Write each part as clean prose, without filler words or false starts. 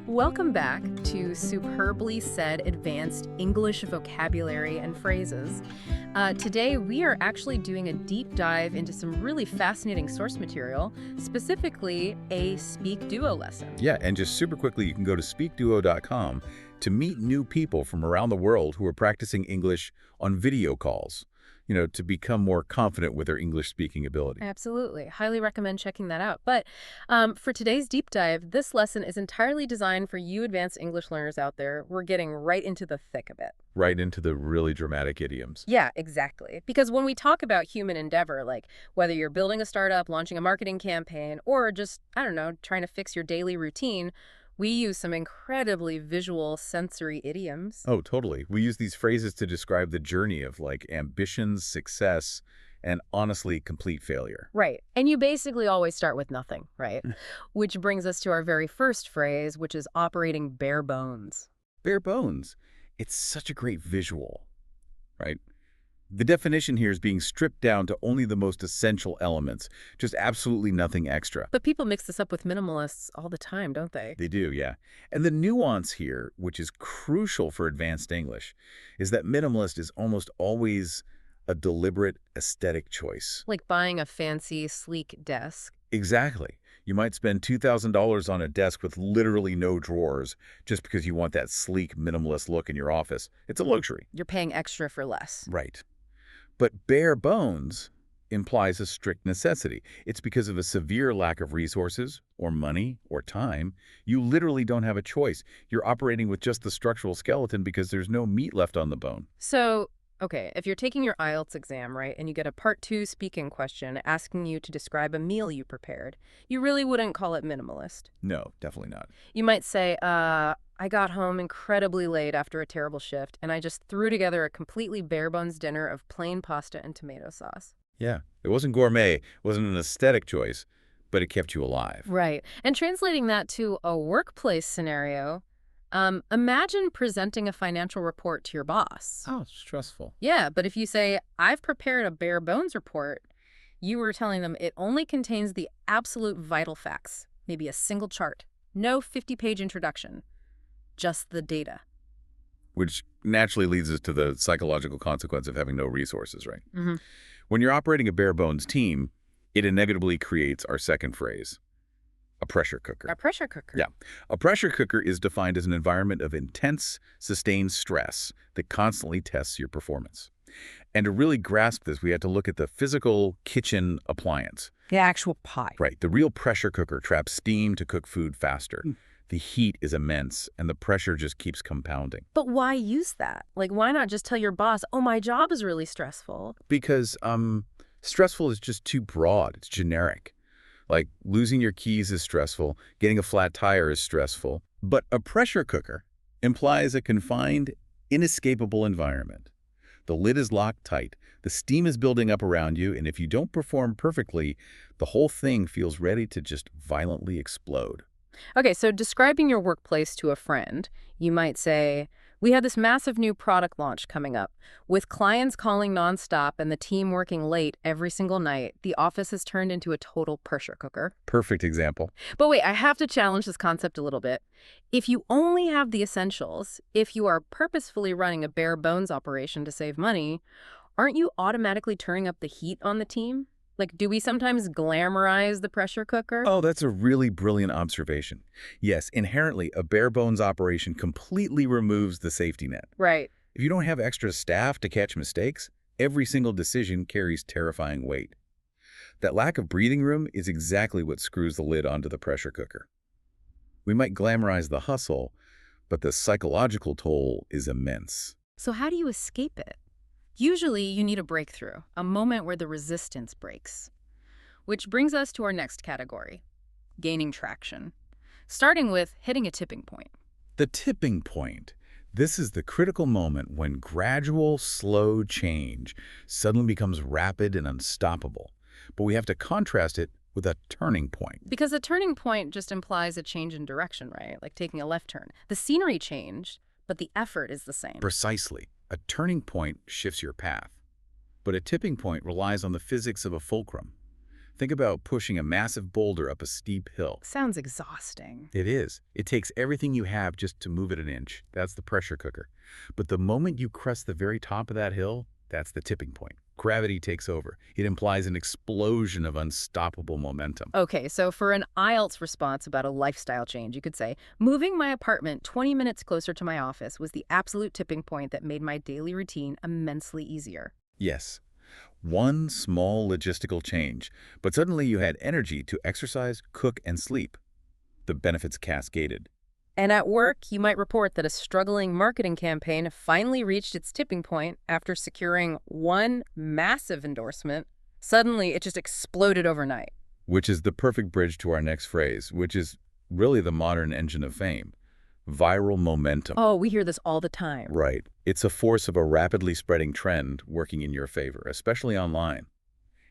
Welcome back to Superbly Said Advanced English Vocabulary and Phrases. Today, we are actually doing a deep dive into some really fascinating source material, specifically a SpeakDuo lesson. Yeah, and just super quickly, you can go to SpeakDuo.com to meet new people from around the world who are practicing English on video calls, to become more confident with their English speaking ability. Absolutely. Highly recommend checking that out. But for today's deep dive, this lesson is entirely designed for you advanced English learners out there. We're getting right into the thick of it. Right into the really dramatic idioms. Yeah, exactly. Because when we talk about human endeavor, like whether you're building a startup, launching a marketing campaign, or just, I don't know, trying to fix your daily routine, we use some incredibly visual sensory idioms. Oh, totally. We use these phrases to describe the journey of ambitions, success, and honestly, complete failure. Right. And you basically always start with nothing, right? Which brings us to our very first phrase, which is operating bare bones. Bare bones. It's such a great visual, right? The definition here is being stripped down to only the most essential elements, just absolutely nothing extra. But people mix this up with minimalists all the time, don't they? They do, yeah. And the nuance here, which is crucial for advanced English, is that minimalist is almost always a deliberate aesthetic choice. Like buying a fancy, sleek desk. Exactly. You might spend $2,000 on a desk with literally no drawers just because you want that sleek, minimalist look in your office. It's a luxury. You're paying extra for less. Right. But bare bones implies a strict necessity. It's because of a severe lack of resources or money or time. You literally don't have a choice. You're operating with just the structural skeleton because there's no meat left on the bone. So, okay, if you're taking your IELTS exam, right, and you get a Part 2 speaking question asking you to describe a meal you prepared, you really wouldn't call it minimalist. No, definitely not. You might say, I got home incredibly late after a terrible shift, and I just threw together a completely bare-bones dinner of plain pasta and tomato sauce. Yeah, it wasn't gourmet, it wasn't an aesthetic choice, but it kept you alive. Right. And translating that to a workplace scenario, imagine presenting a financial report to your boss. Oh, stressful. Yeah, but if you say, I've prepared a bare-bones report, you were telling them it only contains the absolute vital facts, maybe a single chart, no 50-page introduction. Just the data. Which naturally leads us to the psychological consequence of having no resources, right? Mm-hmm. When you're operating a bare bones team, it inevitably creates our second phrase, a pressure cooker. A pressure cooker. Yeah. A pressure cooker is defined as an environment of intense, sustained stress that constantly tests your performance. And to really grasp this, we had to look at the physical kitchen appliance. The actual pie. Right. The real pressure cooker traps steam to cook food faster. The heat is immense, and the pressure just keeps compounding. But why use that? Like, why not just tell your boss, oh, my job is really stressful? Because stressful is just too broad. It's generic. Like, losing your keys is stressful. Getting a flat tire is stressful. But a pressure cooker implies a confined, inescapable environment. The lid is locked tight. The steam is building up around you, and if you don't perform perfectly, the whole thing feels ready to just violently explode. Okay, so describing your workplace to a friend, you might say, we have this massive new product launch coming up. With clients calling nonstop and the team working late every single night, the office has turned into a total pressure cooker. Perfect example. But wait, I have to challenge this concept a little bit. If you only have the essentials, if you are purposefully running a bare bones operation to save money, aren't you automatically turning up the heat on the team? Like, do we sometimes glamorize the pressure cooker? Oh, that's a really brilliant observation. Yes, inherently, a bare bones operation completely removes the safety net. Right. If you don't have extra staff to catch mistakes, every single decision carries terrifying weight. That lack of breathing room is exactly what screws the lid onto the pressure cooker. We might glamorize the hustle, but the psychological toll is immense. So how do you escape it? Usually, you need a breakthrough, a moment where the resistance breaks. Which brings us to our next category, gaining traction. Starting with hitting a tipping point. The tipping point. This is the critical moment when gradual, slow change suddenly becomes rapid and unstoppable. But we have to contrast it with a turning point. Because a turning point just implies a change in direction, right? Like taking a left turn. The scenery changed, but the effort is the same. Precisely. A turning point shifts your path, but a tipping point relies on the physics of a fulcrum. Think about pushing a massive boulder up a steep hill. Sounds exhausting. It is. It takes everything you have just to move it an inch. That's the pressure cooker. But the moment you crest the very top of that hill, that's the tipping point. Gravity takes over. It implies an explosion of unstoppable momentum. Okay, so for an IELTS response about a lifestyle change, you could say, moving my apartment 20 minutes closer to my office was the absolute tipping point that made my daily routine immensely easier. Yes, one small logistical change, but suddenly you had energy to exercise, cook, and sleep. The benefits cascaded. And at work, you might report that a struggling marketing campaign finally reached its tipping point after securing one massive endorsement. Suddenly, it just exploded overnight. Which is the perfect bridge to our next phrase, which is really the modern engine of fame. Viral momentum. Oh, we hear this all the time. Right. It's a force of a rapidly spreading trend working in your favor, especially online.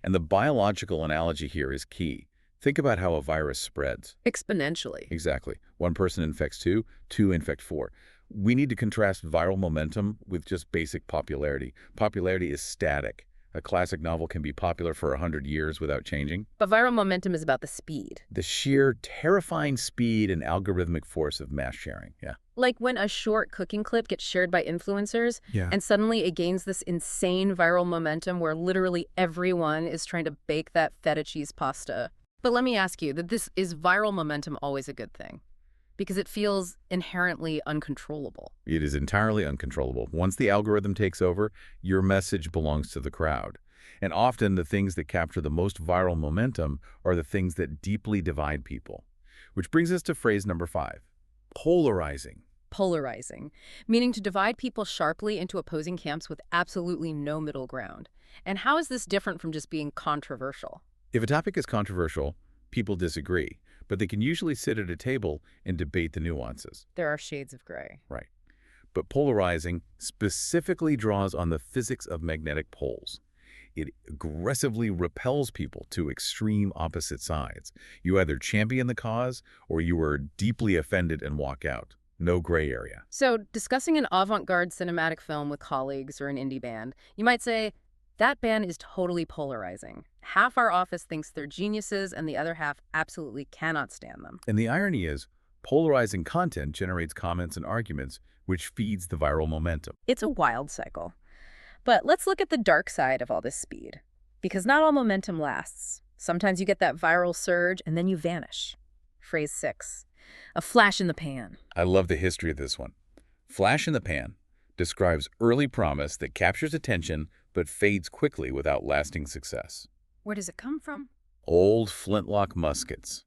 And the biological analogy here is key. Think about how a virus spreads. Exponentially. Exactly. One person infects two, two infect four. We need to contrast viral momentum with just basic popularity. Popularity is static. A classic novel can be popular for 100 years without changing. But viral momentum is about the speed. The sheer terrifying speed and algorithmic force of mass sharing. Yeah. Like when a short cooking clip gets shared by influencers, Yeah. and suddenly it gains this insane viral momentum where literally everyone is trying to bake that feta cheese pasta. But let me ask you, is viral momentum always a good thing? Because it feels inherently uncontrollable. It is entirely uncontrollable. Once the algorithm takes over, your message belongs to the crowd. And often the things that capture the most viral momentum are the things that deeply divide people. Which brings us to phrase number 5, polarizing. Polarizing, meaning to divide people sharply into opposing camps with absolutely no middle ground. And how is this different from just being controversial? If a topic is controversial, people disagree, but they can usually sit at a table and debate the nuances. There are shades of gray. Right. But polarizing specifically draws on the physics of magnetic poles. It aggressively repels people to extreme opposite sides. You either champion the cause or you are deeply offended and walk out. No gray area. So, discussing an avant-garde cinematic film with colleagues or an indie band, you might say, that band is totally polarizing. Half our office thinks they're geniuses and the other half absolutely cannot stand them. And the irony is, polarizing content generates comments and arguments, which feeds the viral momentum. It's a wild cycle. But let's look at the dark side of all this speed. Because not all momentum lasts. Sometimes you get that viral surge and then you vanish. Phrase 6, a flash in the pan. I love the history of this one. Flash in the pan describes early promise that captures attention but fades quickly without lasting success. Where does it come from? Old flintlock muskets.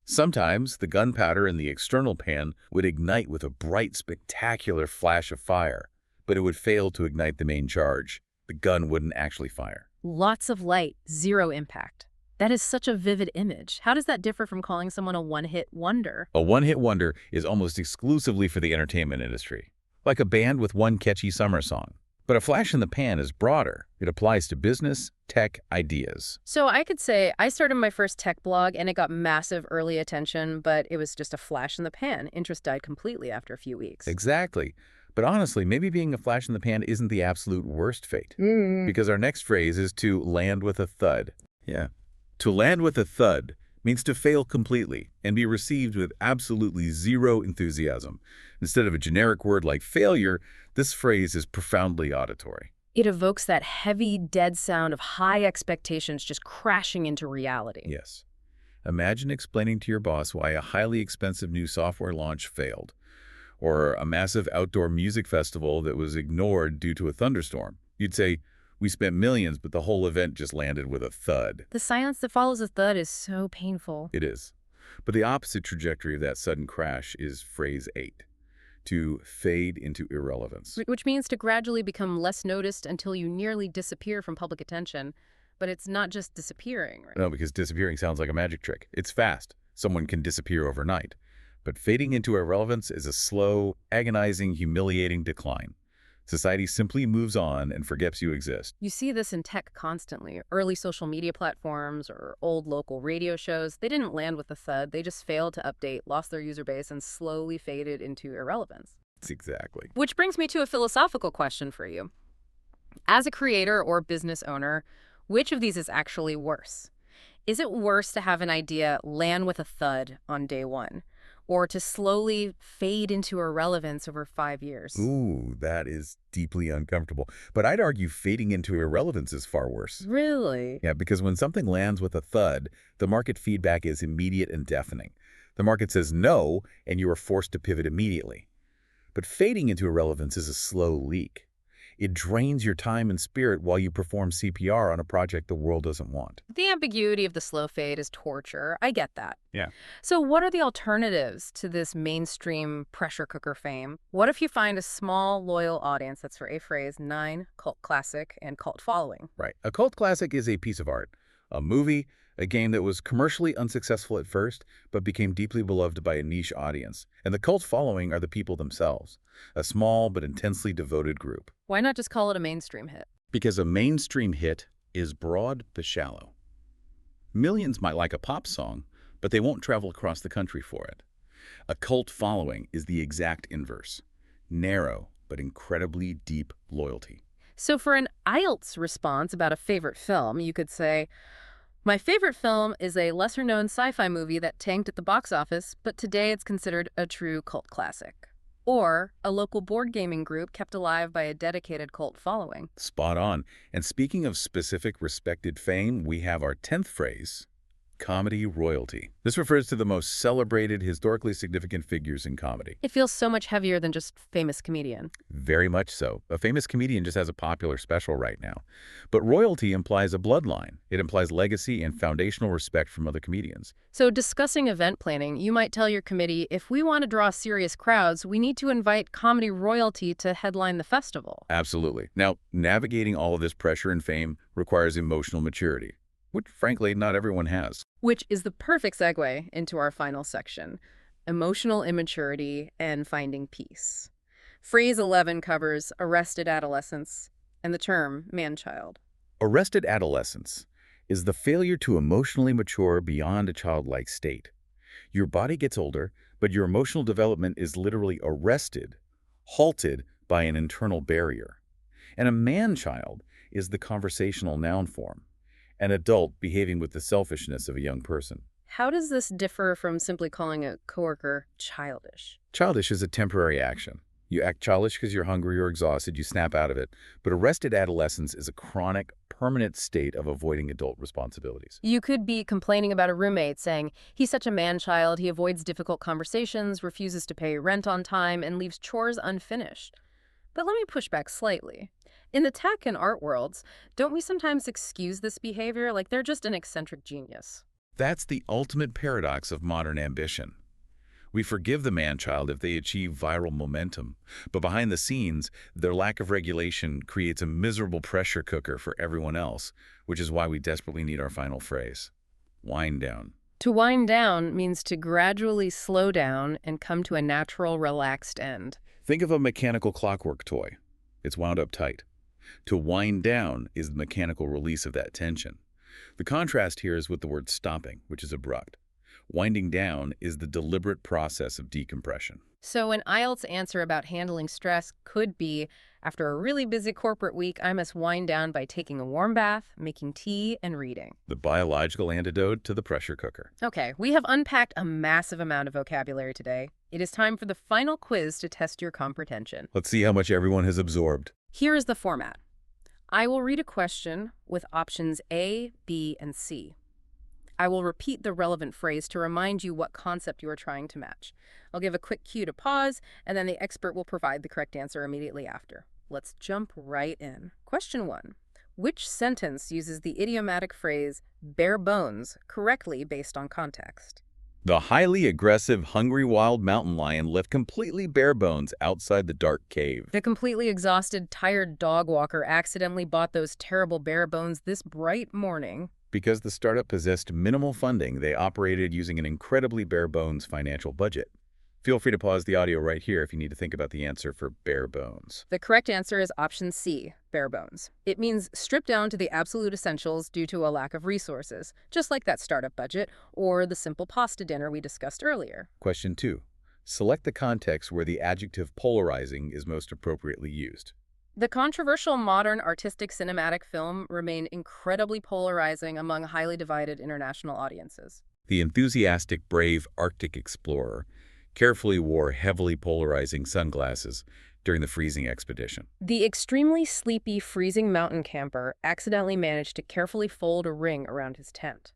Sometimes the gunpowder in the external pan would ignite with a bright, spectacular flash of fire, but it would fail to ignite the main charge. The gun wouldn't actually fire. Lots of light, zero impact. That is such a vivid image. How does that differ from calling someone a one-hit wonder? A one-hit wonder is almost exclusively for the entertainment industry, like a band with one catchy summer song. But a flash in the pan is broader. It applies to business, tech, ideas. So I could say I started my first tech blog and it got massive early attention, but it was just a flash in the pan. Interest died completely after a few weeks. Exactly. But honestly, maybe being a flash in the pan isn't the absolute worst fate. Because our next phrase is to land with a thud. Yeah. To land with a thud means to fail completely and be received with absolutely zero enthusiasm. Instead of a generic word like failure, this phrase is profoundly auditory. It evokes that heavy, dead sound of high expectations just crashing into reality. Yes. Imagine explaining to your boss why a highly expensive new software launch failed, or a massive outdoor music festival that was ignored due to a thunderstorm. You'd say, "We spent millions, but the whole event just landed with a thud." The silence that follows a thud is so painful. It is. But the opposite trajectory of that sudden crash is phrase 8, to fade into irrelevance. Which means to gradually become less noticed until you nearly disappear from public attention. But it's not just disappearing, right? No, because disappearing sounds like a magic trick. It's fast. Someone can disappear overnight. But fading into irrelevance is a slow, agonizing, humiliating decline. Society simply moves on and forgets you exist. You see this in tech constantly. Early social media platforms or old local radio shows, they didn't land with a thud. They just failed to update, lost their user base, and slowly faded into irrelevance. Exactly. Which brings me to a philosophical question for you. As a creator or business owner, which of these is actually worse? Is it worse to have an idea land with a thud on day one, or to slowly fade into irrelevance over 5 years? Ooh, that is deeply uncomfortable. But I'd argue fading into irrelevance is far worse. Really? Yeah, because when something lands with a thud, the market feedback is immediate and deafening. The market says no, and you are forced to pivot immediately. But fading into irrelevance is a slow leak. It drains your time and spirit while you perform CPR on a project the world doesn't want. The ambiguity of the slow fade is torture. I get that. Yeah. So what are the alternatives to this mainstream pressure cooker fame? What if you find a small, loyal audience that's for a phrase 9, cult classic, and cult following? Right. A cult classic is a piece of art, a movie, a game that was commercially unsuccessful at first, but became deeply beloved by a niche audience. And the cult following are the people themselves, a small but intensely devoted group. Why not just call it a mainstream hit? Because a mainstream hit is broad but shallow. Millions might like a pop song, but they won't travel across the country for it. A cult following is the exact inverse. Narrow, but incredibly deep loyalty. So for an IELTS response about a favorite film, you could say, my favorite film is a lesser-known sci-fi movie that tanked at the box office, but today it's considered a true cult classic. Or a local board gaming group kept alive by a dedicated cult following. Spot on. And speaking of specific respected fame, we have our 10th phrase, comedy royalty. This refers to the most celebrated, historically significant figures in comedy. It feels so much heavier than just famous comedian. Very much so. A famous comedian just has a popular special right now. But royalty implies a bloodline. It implies legacy and foundational respect from other comedians. So discussing event planning, you might tell your committee, if we want to draw serious crowds, we need to invite comedy royalty to headline the festival. Absolutely. Now, navigating all of this pressure and fame requires emotional maturity, which, frankly, not everyone has. Which is the perfect segue into our final section, emotional immaturity and finding peace. Phrase 11 covers arrested adolescence and the term man-child. Arrested adolescence is the failure to emotionally mature beyond a childlike state. Your body gets older, but your emotional development is literally arrested, halted by an internal barrier. And a man-child is the conversational noun form, an adult behaving with the selfishness of a young person. How does this differ from simply calling a coworker childish? Childish is a temporary action. You act childish because you're hungry or exhausted, you snap out of it. But arrested adolescence is a chronic, permanent state of avoiding adult responsibilities. You could be complaining about a roommate saying, he's such a man-child, he avoids difficult conversations, refuses to pay rent on time, and leaves chores unfinished. But let me push back slightly. In the tech and art worlds, don't we sometimes excuse this behavior like they're just an eccentric genius? That's the ultimate paradox of modern ambition. We forgive the man-child if they achieve viral momentum, but behind the scenes, their lack of regulation creates a miserable pressure cooker for everyone else, which is why we desperately need our final phrase. Wind down. To wind down means to gradually slow down and come to a natural, relaxed end. Think of a mechanical clockwork toy. It's wound up tight. To wind down is the mechanical release of that tension. The contrast here is with the word stopping, which is abrupt. Winding down is the deliberate process of decompression. So an IELTS answer about handling stress could be, after a really busy corporate week, I must wind down by taking a warm bath, making tea, and reading. The biological antidote to the pressure cooker. Okay, we have unpacked a massive amount of vocabulary today. It is time for the final quiz to test your comprehension. Let's see how much everyone has absorbed. Here is the format. I will read a question with options A, B, and C. I will repeat the relevant phrase to remind you what concept you are trying to match. I'll give a quick cue to pause, and then the expert will provide the correct answer immediately after. Let's jump right in. Question 1. Which sentence uses the idiomatic phrase bare bones correctly based on context? The highly aggressive, hungry wild mountain lion left completely bare bones outside the dark cave. The completely exhausted, tired dog walker accidentally bought those terrible bare bones this bright morning. Because the startup possessed minimal funding, they operated using an incredibly bare bones financial budget. Feel free to pause the audio right here if you need to think about the answer for bare bones. The correct answer is option C, bare bones. It means stripped down to the absolute essentials due to a lack of resources, just like that startup budget or the simple pasta dinner we discussed earlier. Question 2. Select the context where the adjective polarizing is most appropriately used. The controversial modern artistic cinematic film remained incredibly polarizing among highly divided international audiences. The enthusiastic, brave Arctic explorer carefully wore heavily polarizing sunglasses during the freezing expedition. The extremely sleepy, freezing mountain camper accidentally managed to carefully fold a ring around his tent.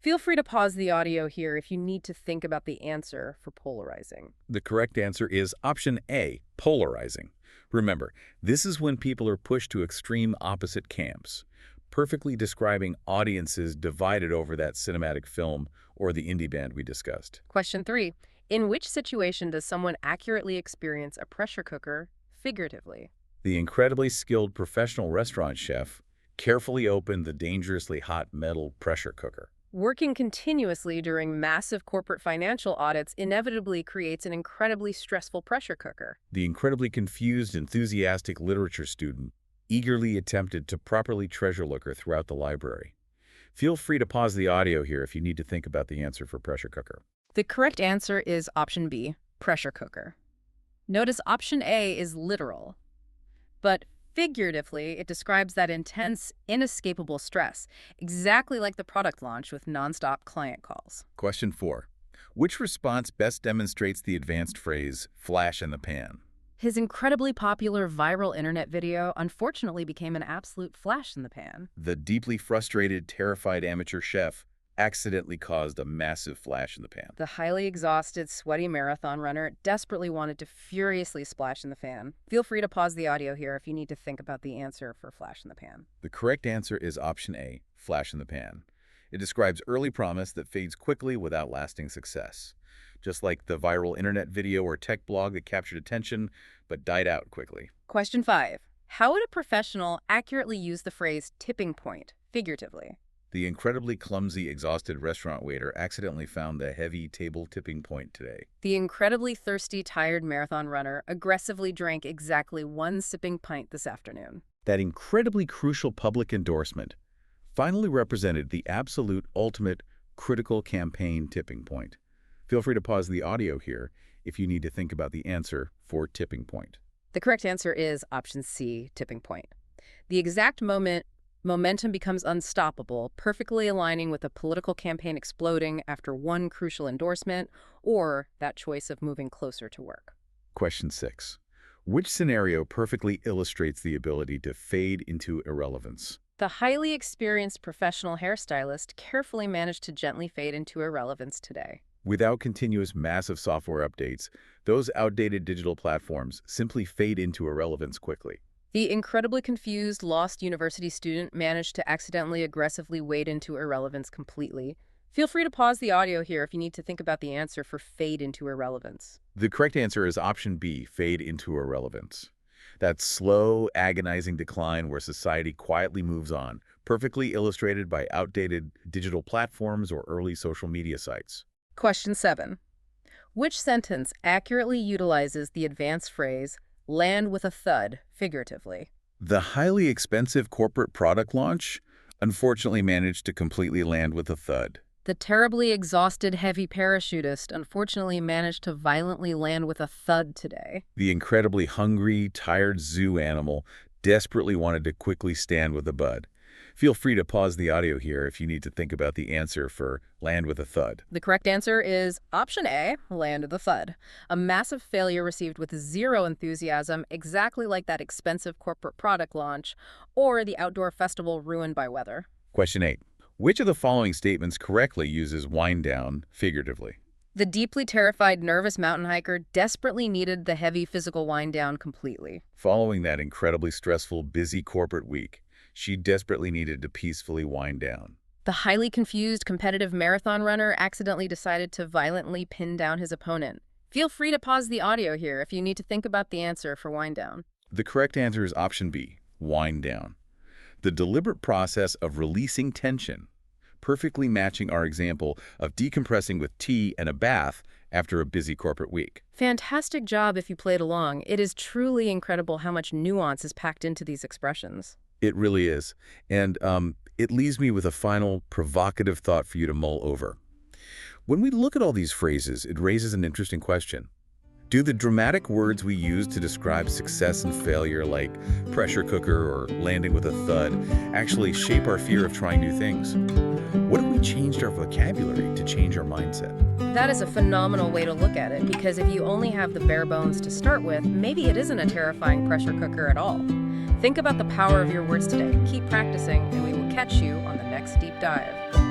Feel free to pause the audio here if you need to think about the answer for polarizing. The correct answer is option A, polarizing. Remember, this is when people are pushed to extreme opposite camps, perfectly describing audiences divided over that cinematic film or the indie band we discussed. Question 3. In which situation does someone accurately experience a pressure cooker figuratively? The incredibly skilled professional restaurant chef carefully opened the dangerously hot metal pressure cooker. Working continuously during massive corporate financial audits inevitably creates an incredibly stressful pressure cooker. The incredibly confused, enthusiastic literature student eagerly attempted to properly treasure looker throughout the library. Feel free to pause the audio here if you need to think about the answer for pressure cooker. The correct answer is option B, pressure cooker. Notice option A is literal, but figuratively, it describes that intense, inescapable stress, exactly like the product launch with nonstop client calls. Question 4. Which response best demonstrates the advanced phrase, flash in the pan? His incredibly popular viral internet video unfortunately became an absolute flash in the pan. The deeply frustrated, terrified amateur chef accidentally caused a massive flash in the pan. The highly exhausted, sweaty marathon runner desperately wanted to furiously splash in the fan. Feel free to pause the audio here if you need to think about the answer for flash in the pan. The correct answer is option A, flash in the pan. It describes early promise that fades quickly without lasting success. Just like the viral internet video or tech blog that captured attention but died out quickly. Question 5. How would a professional accurately use the phrase tipping point, figuratively? The incredibly clumsy, exhausted restaurant waiter accidentally found the heavy table tipping point today. The incredibly thirsty, tired marathon runner aggressively drank exactly one sipping pint this afternoon. That incredibly crucial public endorsement finally represented the absolute, ultimate, critical campaign tipping point. Feel free to pause the audio here if you need to think about the answer for tipping point. The correct answer is option C, tipping point. The exact moment momentum becomes unstoppable, perfectly aligning with a political campaign exploding after one crucial endorsement or that choice of moving closer to work. Question 6. Which scenario perfectly illustrates the ability to fade into irrelevance? The highly experienced professional hairstylist carefully managed to gently fade into irrelevance today. Without continuous massive software updates, those outdated digital platforms simply fade into irrelevance quickly. The incredibly confused, lost university student managed to accidentally aggressively wade into irrelevance completely. Feel free to pause the audio here if you need to think about the answer for fade into irrelevance. The correct answer is option B, fade into irrelevance. That slow, agonizing decline where society quietly moves on, perfectly illustrated by outdated digital platforms or early social media sites. Question 7. Which sentence accurately utilizes the advanced phrase, land with a thud, figuratively? The highly expensive corporate product launch unfortunately managed to completely land with a thud. The terribly exhausted heavy parachutist unfortunately managed to violently land with a thud today. The incredibly hungry, tired zoo animal desperately wanted to quickly stand with a bud. Feel free to pause the audio here if you need to think about the answer for land with a thud. The correct answer is option A, land with a thud. A massive failure received with zero enthusiasm, exactly like that expensive corporate product launch or the outdoor festival ruined by weather. Question 8. Which of the following statements correctly uses wind down figuratively? The deeply terrified, nervous mountain hiker desperately needed the heavy physical wind down completely. Following that incredibly stressful, busy corporate week, she desperately needed to peacefully wind down. The highly confused, competitive marathon runner accidentally decided to violently pin down his opponent. Feel free to pause the audio here if you need to think about the answer for wind down. The correct answer is option B, wind down. The deliberate process of releasing tension, perfectly matching our example of decompressing with tea and a bath after a busy corporate week. Fantastic job if you played along. It is truly incredible how much nuance is packed into these expressions. It really is. And it leaves me with a final provocative thought for you to mull over. When we look at all these phrases, it raises an interesting question. Do the dramatic words we use to describe success and failure, like pressure cooker or landing with a thud, actually shape our fear of trying new things? What if we changed our vocabulary to change our mindset? That is a phenomenal way to look at it, because if you only have the bare bones to start with, maybe it isn't a terrifying pressure cooker at all. Think about the power of your words today. Keep practicing, and we will catch you on the next deep dive.